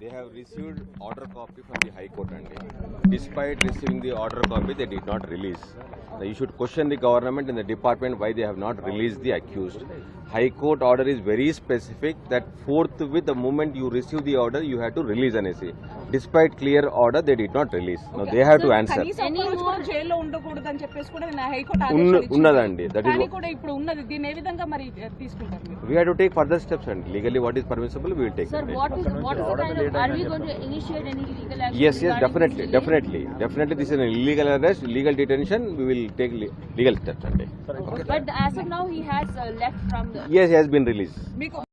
They have received order copy from the High Court and despite receiving the order copy, they did not release. Now you should question the government and the department why they have not released the accused. High Court order is very specific that forthwith the moment you receive the order, you have to release NSC. Despite clear order, they did not release. Now they have to answer. Unnadandi. That is. We have to take further steps and legally what is permissible, we will take. Sir, what is the kind of, are we going to initiate any legal action? Yes, definitely. This is an illegal arrest, illegal detention. We will take legal steps. Okay. But as of now, he has left from the. Yes, he has been released.